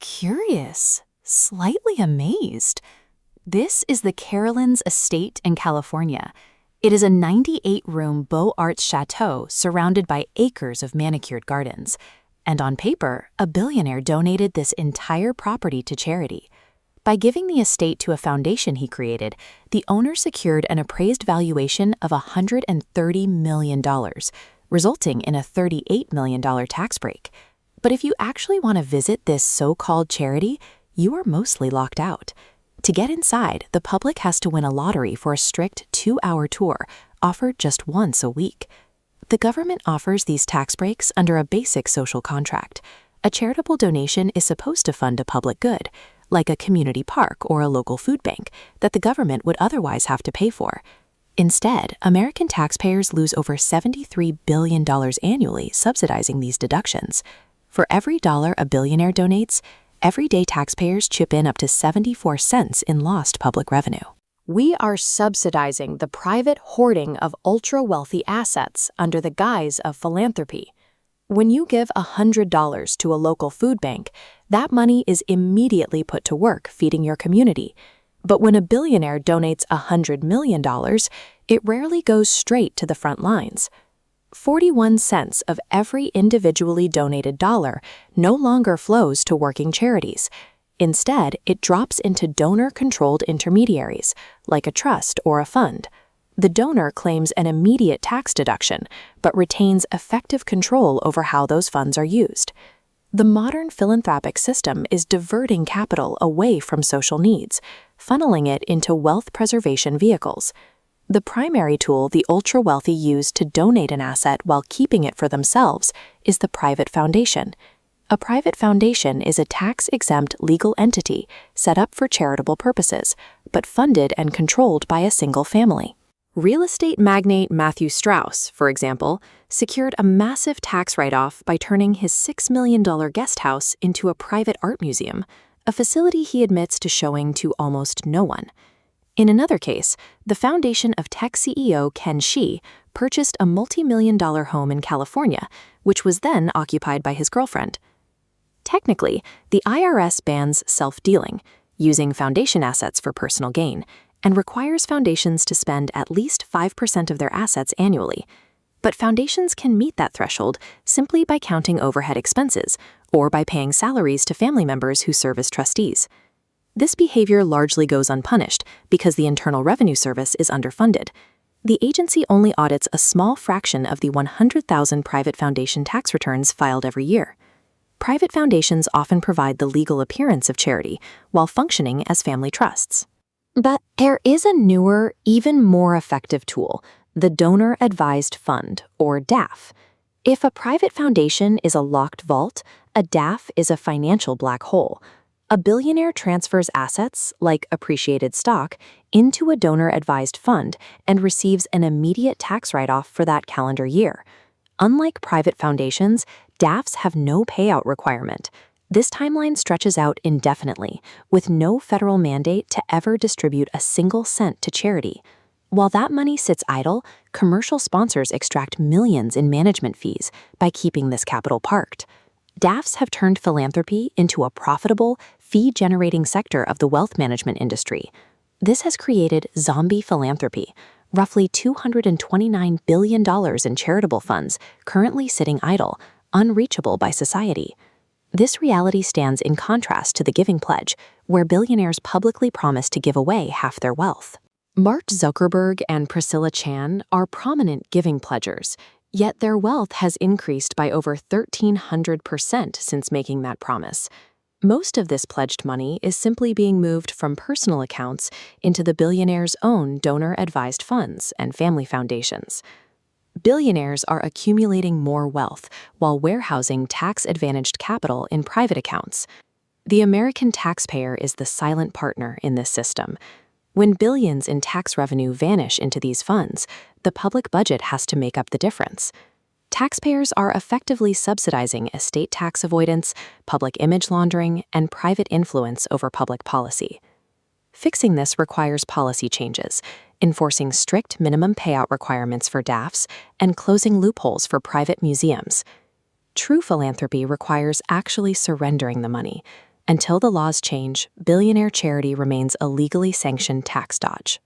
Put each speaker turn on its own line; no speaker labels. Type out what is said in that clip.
Curious, slightly amazed. This is the Carolyn's Estate in California. It is a 98-room Beaux Arts chateau surrounded by acres of manicured gardens. And on paper, a billionaire donated this entire property to charity. By giving the estate to a foundation he created, the owner secured an appraised valuation of $130 million, resulting in a $38 million tax break. But if you actually want to visit this so-called charity, you are mostly locked out. To get inside, the public has to win a lottery for a strict 2-hour tour, offered just once a week. The government offers these tax breaks under a basic social contract. A charitable donation is supposed to fund a public good, like a community park or a local food bank, that the government would otherwise have to pay for. Instead, American taxpayers lose over $73 billion annually subsidizing these deductions. For every dollar a billionaire donates, everyday taxpayers chip in up to 74 cents in lost public revenue. We are subsidizing the private hoarding of ultra-wealthy assets under the guise of philanthropy. When you give $100 to a local food bank, that money is immediately put to work feeding your community. But when a billionaire donates $100 million, it rarely goes straight to the front lines. 41 cents of every individually donated dollar no longer flows to working charities. Instead, it drops into donor-controlled intermediaries, like a trust or a fund. The donor claims an immediate tax deduction, but retains effective control over how those funds are used. The modern philanthropic system is diverting capital away from social needs, funneling it into wealth preservation vehicles. The primary tool the ultra-wealthy use to donate an asset while keeping it for themselves is the private foundation. A private foundation is a tax-exempt legal entity set up for charitable purposes, but funded and controlled by a single family. Real estate magnate Matthew Strauss, for example, secured a massive tax write-off by turning his $6 million guest house into a private art museum, a facility he admits to showing to almost no one. In another case, the foundation of tech CEO Ken Xi purchased a multi-million-dollar home in California, which was then occupied by his girlfriend. Technically, the IRS bans self-dealing, using foundation assets for personal gain, and requires foundations to spend at least 5% of their assets annually. But foundations can meet that threshold simply by counting overhead expenses or by paying salaries to family members who serve as trustees. This behavior largely goes unpunished because the Internal Revenue Service is underfunded. The agency only audits a small fraction of the 100,000 private foundation tax returns filed every year. Private foundations often provide the legal appearance of charity while functioning as family trusts. But there is a newer, even more effective tool, the Donor Advised Fund, or DAF. If a private foundation is a locked vault, a DAF is a financial black hole. A billionaire transfers assets, like appreciated stock, into a donor-advised fund and receives an immediate tax write-off for that calendar year. Unlike private foundations, DAFs have no payout requirement. This timeline stretches out indefinitely, with no federal mandate to ever distribute a single cent to charity. While that money sits idle, commercial sponsors extract millions in management fees by keeping this capital parked. DAFs have turned philanthropy into a profitable, fee-generating sector of the wealth management industry. This has created zombie philanthropy, roughly $229 billion in charitable funds currently sitting idle, unreachable by society. This reality stands in contrast to the Giving Pledge, where billionaires publicly promise to give away half their wealth. Mark Zuckerberg and Priscilla Chan are prominent giving pledgers, yet their wealth has increased by over 1,300% since making that promise. Most of this pledged money is simply being moved from personal accounts into the billionaire's own donor-advised funds and family foundations. Billionaires are accumulating more wealth while warehousing tax-advantaged capital in private accounts. The American taxpayer is the silent partner in this system. When billions in tax revenue vanish into these funds, the public budget has to make up the difference. Taxpayers are effectively subsidizing estate tax avoidance, public image laundering, and private influence over public policy. Fixing this requires policy changes, enforcing strict minimum payout requirements for DAFs, and closing loopholes for private museums. True philanthropy requires actually surrendering the money. Until the laws change, billionaire charity remains a legally sanctioned tax dodge.